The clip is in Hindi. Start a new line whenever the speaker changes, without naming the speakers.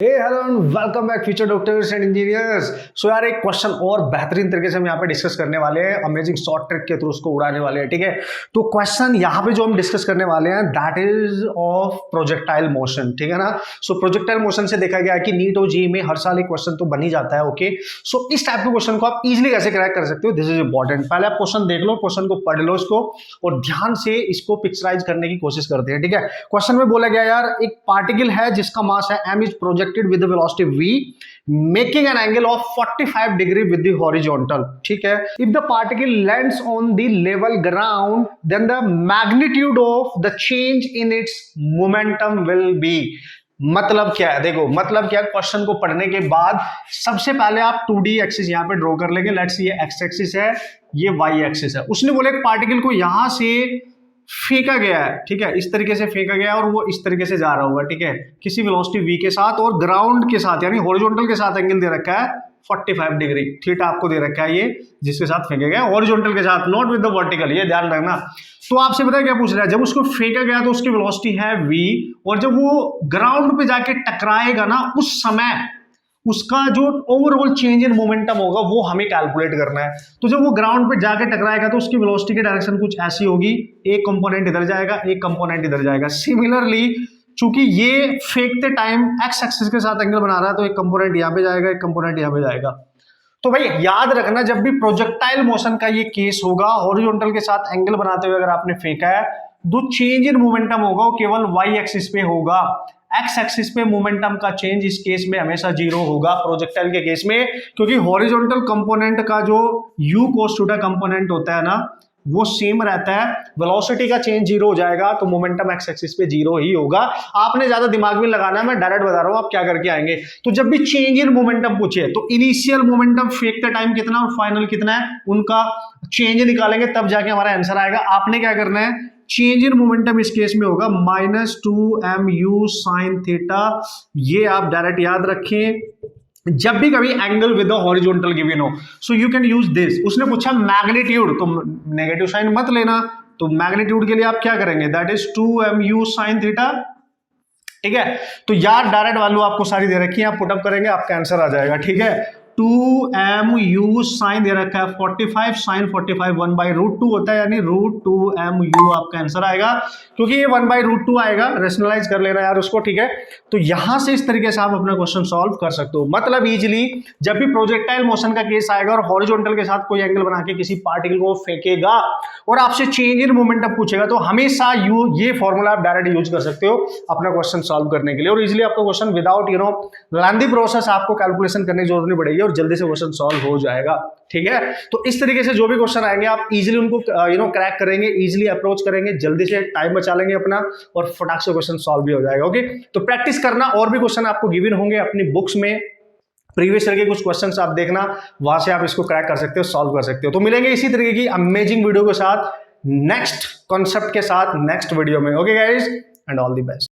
Hello and welcome back future doctors and engineers. So यार एक क्वेश्चन और बेहतरीन तरीके से हम यहाँ पे डिस्कस करने वाले हैं, अमेजिंग शॉर्ट ट्रिक के थ्रू उसको उड़ाने वाले हैं। ठीक है, तो क्वेश्चन यहाँ पे जो हम डिस्कस करने वाले हैं that is of projectile motion. ठीक है ना। सो प्रोजेक्टाइल मोशन से देखा गया है कि नीट और जेईई में हर साल एक क्वेश्चन तो बन ही जाता है। ओके, सो इस टाइप के क्वेश्चन को आप इजिली कैसे क्रैक कर सकते हो, दिस इज इंपॉर्टेंट। पहले आप क्वेश्चन देख लो, क्वेश्चन को पढ़ लो इसको और ध्यान से इसको पिक्चराइज करने की कोशिश करते हैं। ठीक है, क्वेश्चन में बोला गया यार एक पार्टिकल है जिसका मास है m is projected with the velocity v making an angle of 45 degree with the horizontal. ठीक है, if the particle lands on the level ground then the magnitude of the change in its momentum will be. मतलब क्या है, देखो मतलब क्या, क्वेश्चन को पढ़ने के बाद सबसे पहले आप 2D एक्सिस यहां पे ड्रॉ कर लेंगे। लेट्स ये एक्स एक्सिस है, ये वाई एक्सिस है। उसने बोले एक पार्टिकल को यहां से फेंका गया है, ठीक है, इस तरीके से फेंका गया है और वो इस तरीके से जा रहा होगा, ठीक है, किसी वेलोसिटी v के साथ और ग्राउंड के साथ यानी हॉरिजॉन्टल के साथ एंगल दे रखा है 45 डिग्री। थीटा आपको दे रखा है ये जिसके साथ फेंका गया, हॉरिजॉन्टल के साथ, नॉट विद द वर्टिकल, ये ध्यान रखना। तो आपसे पता है क्या पूछ रहा है, जब उसको फेंका गया तो उसकी वेलोसिटी है v और जब वो ग्राउंड पे जाके टकराएगा ना उस समय उसका जो ओवरऑल चेंज इन मोमेंटम होगा वो हमें कैलकुलेट करना है। तो जब वो ग्राउंड पे जाके टकराएगा तो उसकी वेलोसिटी की डायरेक्शन कुछ ऐसी होगी, एक कंपोनेंट इधर जाएगा, एक कंपोनेंट इधर जाएगा। सिमिलरली चूंकि ये फेंकते टाइम एक्स एक्सिस के साथ एंगल बना रहा है तो एक कंपोनेंट यहाँ पे जाएगा, एक कंपोनेंट यहाँ पे जाएगा। तो भाई याद रखना, जब भी प्रोजेक्टाइल मोशन का ये केस होगा, हॉरिजॉन्टल के साथ एंगल बनाते हुए अगर आपने फेंका है, जो चेंज इन मोमेंटम होगा वो केवल वाई एक्सिस पे होगा। एक्स एक्सिस पे मोमेंटम का चेंज इस केस में हमेशा जीरो होगा प्रोजेक्टाइल के केस में, क्योंकि हॉरिजॉन्टल कंपोनेंट का जो u cos थीटा कंपोनेंट होता है ना वो सेम रहता है। वेलोसिटी का चेंज जीरो हो जाएगा तो मोमेंटम एक्स एक्सिस पे जीरो ही होगा। आपने ज्यादा दिमाग में लगाना है, मैं डायरेक्ट बता रहा हूं आप क्या करके आएंगे। तो जब भी चेंज इन मोमेंटम पूछे तो इनिशियल मोमेंटम फेंकते टाइम कितना और फाइनल कितना है उनका चेंज निकालेंगे, तब जाके हमारा आंसर आएगा। आपने क्या करना है, चेंज इन मोमेंटम इस केस में होगा -2mu sin थीटा, ये आप डायरेक्ट याद रखें जब भी कभी angle with the horizontal given हो। So you can use this. उसने पूछा मैग्नीट्यूड, तो नेगेटिव साइन मत लेना, तो मैग्नीट्यूड के लिए आप क्या करेंगे, that is 2mu sin theta. ठीक है, तो यार डायरेक्ट वैल्यू आपको सारी दे रखी है, आप पुटअप करेंगे आपका आंसर आ जाएगा। ठीक है, 2mu साइन दे रखा है 45 साइन 45 1/√2 होता है, यानी √2mu आपका आंसर आएगा, क्योंकि ये 1/√2 आएगा। रेशनलाइज कर लेना यार उसको। ठीक है, तो यहां से इस तरीके से आप अपना क्वेश्चन सॉल्व कर सकते हो। मतलब इजीली जब भी प्रोजेक्टाइल मोशन का केस आएगा और हॉरिजॉन्टल के साथ कोई एंगल बना के किसी पार्टिकल को फेंकेगा और आपसे चेंज इन मोमेंटम पूछेगा तो हमेशा ये फॉर्मूला आप डायरेक्ट यूज कर सकते हो अपना क्वेश्चन सॉल्व करने के लिए, और इजीली आपका क्वेश्चन विदाउट लेंथी प्रोसेस आपको कैलकुलेशन करने की जरूरत नहीं पड़ेगी और जल्दी से क्वेश्चन सॉल्व हो जाएगा। ठीक है, तो इस तरीके से जो भी क्वेश्चन आएंगे आप इजीली उनको क्रैक करेंगे, इजीली अप्रोच करेंगे, जल्दी से टाइम बचा लेंगे अपना और फटाक से क्वेश्चन सॉल्व भी हो जाएगा। ओके, तो प्रैक्टिस करना, और भी क्वेश्चन आपको गिवन होंगे अपनी बुक्स में, प्रीवियस ईयर के कुछ क्वेश्चंस आप देखना, वहां से आप इसको क्रैक कर सकते हो, सॉल्व कर सकते हो। तो मिलेंगे इसी तरीके की अमेजिंग वीडियो के साथ, नेक्स्ट कॉन्सेप्ट के साथ नेक्स्ट वीडियो में। Okay guys, and all the best.